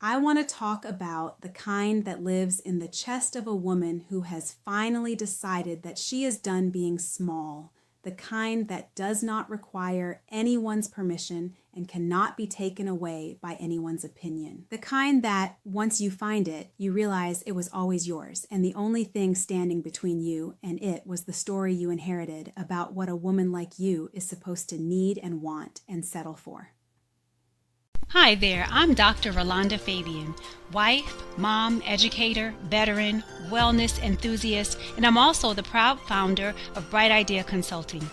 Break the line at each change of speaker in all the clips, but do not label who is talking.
I want to talk about the kind that lives in the chest of a woman who has finally decided that she is done being small, the kind that does not require anyone's permission and cannot be taken away by anyone's opinion. The kind that, once you find it, you realize it was always yours, and the only thing standing between you and it was the story you inherited about what a woman like you is supposed to need and want and settle for.
Hi there, I'm Dr. Rolanda Fabien, wife, mom, educator, veteran, wellness enthusiast, and I'm also the proud founder of Bright Idea Consulting.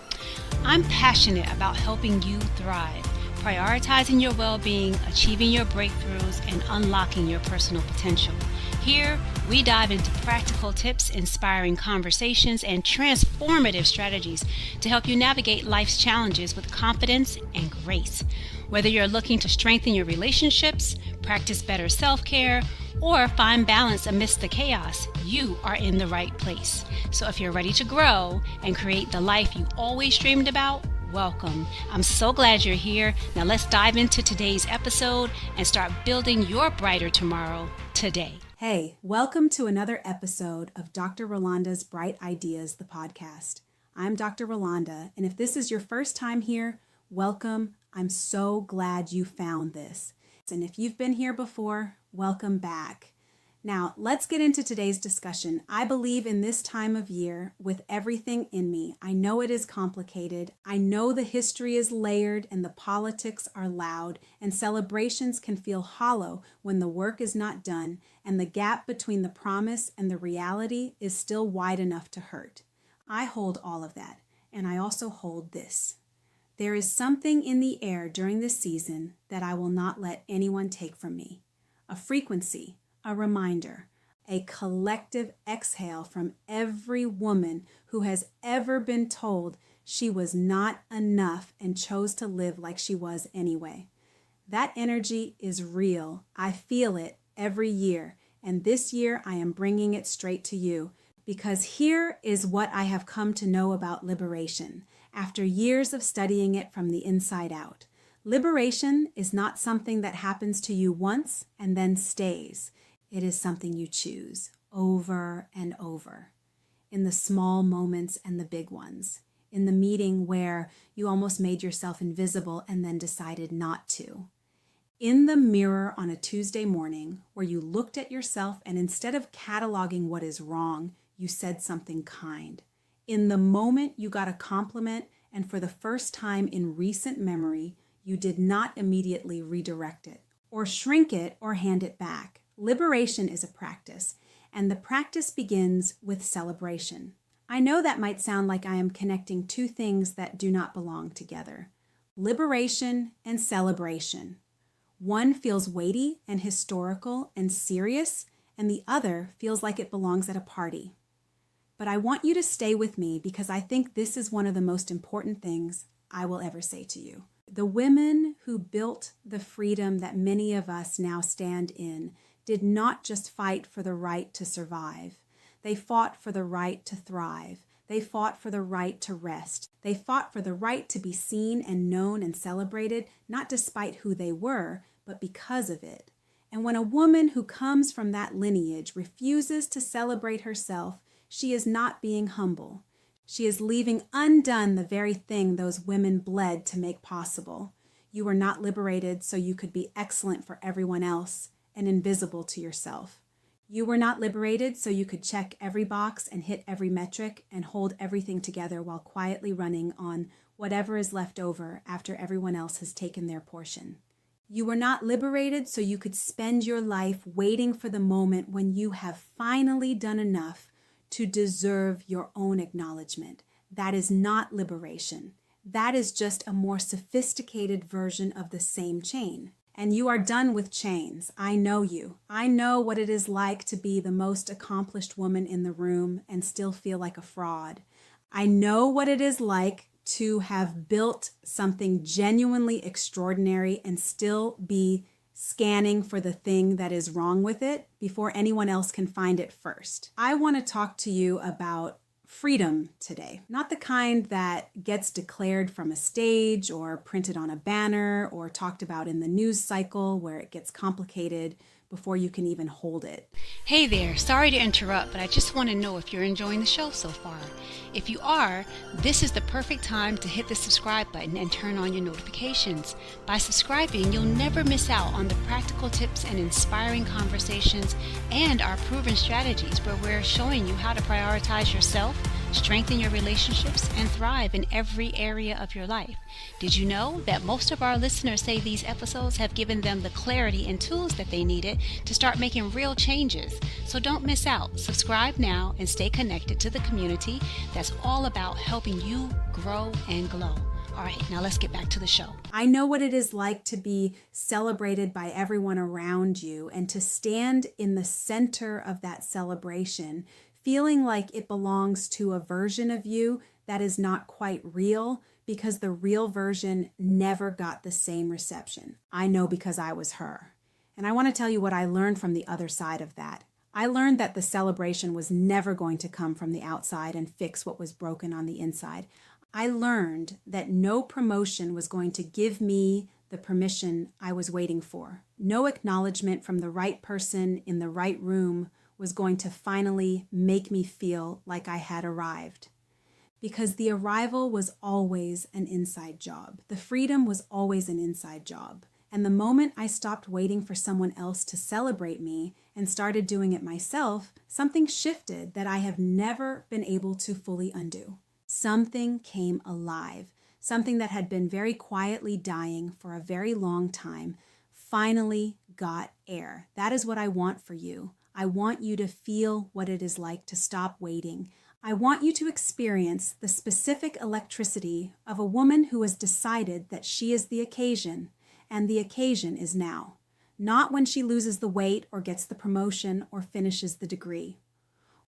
I'm passionate about helping you thrive, prioritizing your well-being, achieving your breakthroughs, and unlocking your personal potential. Here, we dive into practical tips, inspiring conversations, and transformative strategies to help you navigate life's challenges with confidence and grace. Whether you're looking to strengthen your relationships, practice better self-care, or find balance amidst the chaos, you are in the right place. So if you're ready to grow and create the life you always dreamed about, welcome. I'm so glad you're here. Now let's dive into today's episode and start building your brighter tomorrow today.
Hey, welcome to another episode of Dr. Rolanda's Bright Ideas, the podcast. I'm Dr. Rolanda, and if this is your first time here, welcome. I'm so glad you found this. And if you've been here before, welcome back. Now, let's get into today's discussion. I believe in this time of year with everything in me. I know it is complicated. I know the history is layered and the politics are loud, and celebrations can feel hollow when the work is not done and the gap between the promise and the reality is still wide enough to hurt. I hold all of that, and I also hold this. There is something in the air during this season that I will not let anyone take from me. A frequency, a reminder, a collective exhale from every woman who has ever been told she was not enough and chose to live like she was anyway. That energy is real. I feel it every year, and this year I am bringing it straight to you because here is what I have come to know about liberation. After years of studying it from the inside out, liberation is not something that happens to you once and then stays. It is something you choose over and over, in the small moments and the big ones, in the meeting where you almost made yourself invisible and then decided not to, in the mirror on a Tuesday morning where you looked at yourself and instead of cataloging what is wrong, you said something kind. In the moment you got a compliment, and for the first time in recent memory, you did not immediately redirect it, or shrink it, or hand it back. Liberation is a practice, and the practice begins with celebration. I know that might sound like I am connecting two things that do not belong together: liberation and celebration. One feels weighty and historical and serious, and the other feels like it belongs at a party. But I want you to stay with me because I think this is one of the most important things I will ever say to you. The women who built the freedom that many of us now stand in did not just fight for the right to survive. They fought for the right to thrive. They fought for the right to rest. They fought for the right to be seen and known and celebrated, not despite who they were, but because of it. And when a woman who comes from that lineage refuses to celebrate herself, she is not being humble. She is leaving undone the very thing those women bled to make possible. You were not liberated so you could be excellent for everyone else and invisible to yourself. You were not liberated so you could check every box and hit every metric and hold everything together while quietly running on whatever is left over after everyone else has taken their portion. You were not liberated so you could spend your life waiting for the moment when you have finally done enough to deserve your own acknowledgement. That is not liberation. That is just a more sophisticated version of the same chain. And you are done with chains. I know you. I know what it is like to be the most accomplished woman in the room and still feel like a fraud. I know what it is like to have built something genuinely extraordinary and still be scanning for the thing that is wrong with it before anyone else can find it first. I want to talk to you about freedom today, not the kind that gets declared from a stage or printed on a banner or talked about in the news cycle where it gets complicated, before you can even hold it.
Hey there, sorry to interrupt, but I just want to know if you're enjoying the show so far. If you are, this is the perfect time to hit the subscribe button and turn on your notifications. By subscribing, you'll never miss out on the practical tips and inspiring conversations and our proven strategies where we're showing you how to prioritize yourself, strengthen your relationships, and thrive in every area of your life. Did you know that most of our listeners say these episodes have given them the clarity and tools that they needed to start making real changes? So don't miss out. Subscribe now and stay connected to the community that's all about helping you grow and glow. All right, now let's get back to the show.
I know what it is like to be celebrated by everyone around you and to stand in the center of that celebration, feeling like it belongs to a version of you that is not quite real because the real version never got the same reception. I know because I was her. And I want to tell you what I learned from the other side of that. I learned that the celebration was never going to come from the outside and fix what was broken on the inside. I learned that no promotion was going to give me the permission I was waiting for. No acknowledgement from the right person in the right room was going to finally make me feel like I had arrived. Because the arrival was always an inside job. The freedom was always an inside job. And the moment I stopped waiting for someone else to celebrate me and started doing it myself, something shifted that I have never been able to fully undo. Something came alive. Something that had been very quietly dying for a very long time finally got air. That is what I want for you. I want you to feel what it is like to stop waiting. I want you to experience the specific electricity of a woman who has decided that she is the occasion, and the occasion is now. Not when she loses the weight or gets the promotion or finishes the degree,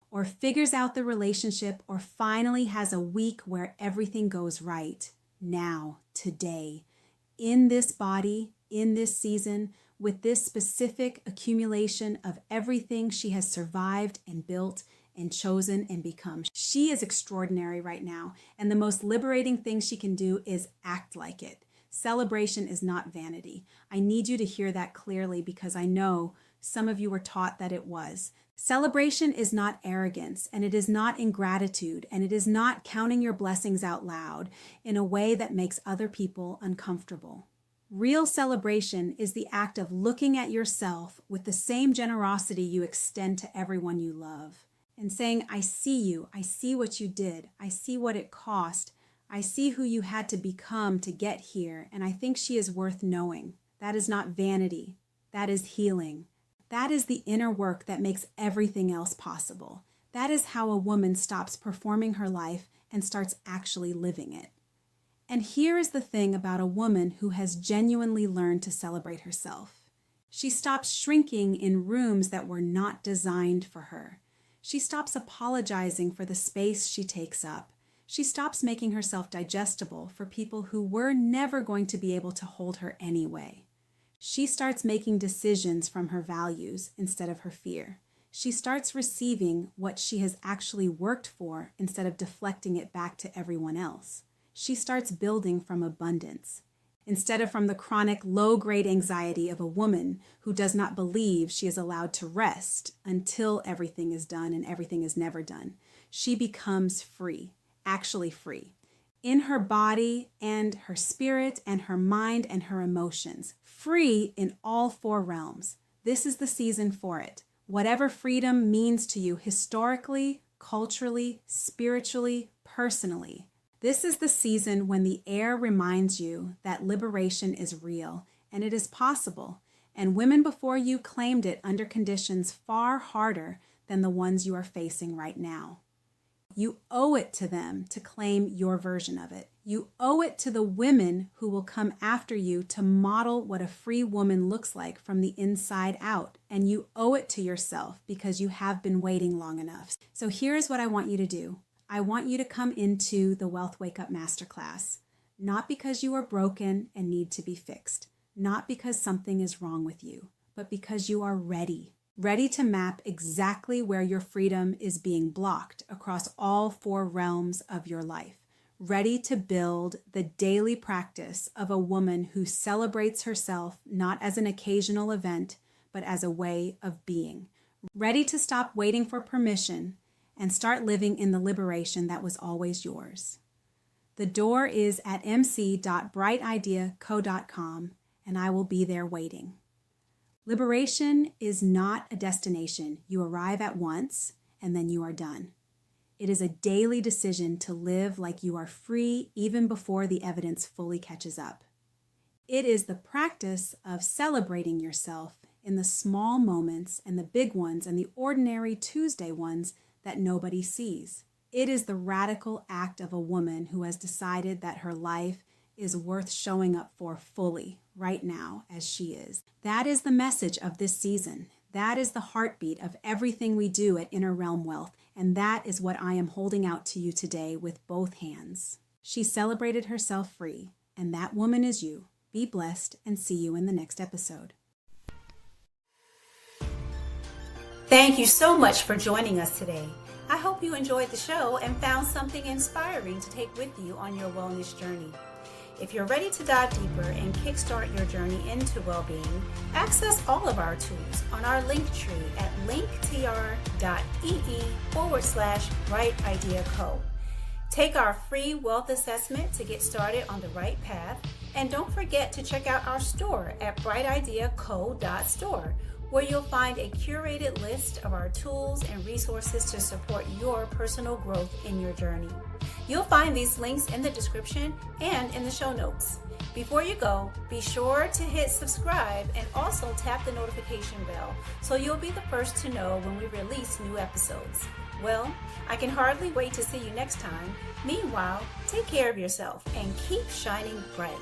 or figures out the relationship or finally has a week where everything goes right. Now, today, in this body, in this season, with this specific accumulation of everything she has survived and built and chosen and become. She is extraordinary right now, and the most liberating thing she can do is act like it. Celebration is not vanity. I need you to hear that clearly because I know some of you were taught that it was. Celebration is not arrogance, and it is not ingratitude, and it is not counting your blessings out loud in a way that makes other people uncomfortable. Real celebration is the act of looking at yourself with the same generosity you extend to everyone you love and saying, I see you, I see what you did, I see what it cost, I see who you had to become to get here, and I think she is worth knowing. That is not vanity, that is healing. That is the inner work that makes everything else possible. That is how a woman stops performing her life and starts actually living it. And here is the thing about a woman who has genuinely learned to celebrate herself. She stops shrinking in rooms that were not designed for her. She stops apologizing for the space she takes up. She stops making herself digestible for people who were never going to be able to hold her anyway. She starts making decisions from her values instead of her fear. She starts receiving what she has actually worked for instead of deflecting it back to everyone else. She starts building from abundance instead of from the chronic low-grade anxiety of a woman who does not believe she is allowed to rest until everything is done and everything is never done. She becomes free, actually free, in her body and her spirit and her mind and her emotions, free in all four realms. This is the season for it. Whatever freedom means to you historically, culturally, spiritually, personally, this is the season when the air reminds you that liberation is real and it is possible, and women before you claimed it under conditions far harder than the ones you are facing right now. You owe it to them to claim your version of it. You owe it to the women who will come after you to model what a free woman looks like from the inside out. And you owe it to yourself because you have been waiting long enough. So here's what I want you to do. I want you to come into the Wealth Wake Up Masterclass, not because you are broken and need to be fixed, not because something is wrong with you, but because you are ready to map exactly where your freedom is being blocked across all four realms of your life, ready to build the daily practice of a woman who celebrates herself not as an occasional event, but as a way of being. Ready to stop waiting for permission and start living in the liberation that was always yours. The door is at mc.brightideaco.com, and I will be there waiting. Liberation is not a destination you arrive at once and then you are done. It is a daily decision to live like you are free even before the evidence fully catches up. It is the practice of celebrating yourself in the small moments and the big ones and the ordinary Tuesday ones that nobody sees. It is the radical act of a woman who has decided that her life is worth showing up for fully right now as she is. That is the message of this season. That is the heartbeat of everything we do at Inner Realm WELLth, and that is what I am holding out to you today with both hands. She celebrated herself free, and that woman is you. Be blessed, and see you in the next episode.
Thank you so much for joining us today. I hope you enjoyed the show and found something inspiring to take with you on your wellness journey. If you're ready to dive deeper and kickstart your journey into well-being, access all of our tools on our link tree at linktr.ee/brightideaco. Take our free wealth assessment to get started on the right path, and don't forget to check out our store at brightideaco.store, where you'll find a curated list of our tools and resources to support your personal growth in your journey. You'll find these links in the description and in the show notes. Before you go, be sure to hit subscribe and also tap the notification bell so you'll be the first to know when we release new episodes. Well, I can hardly wait to see you next time. Meanwhile, take care of yourself and keep shining bright.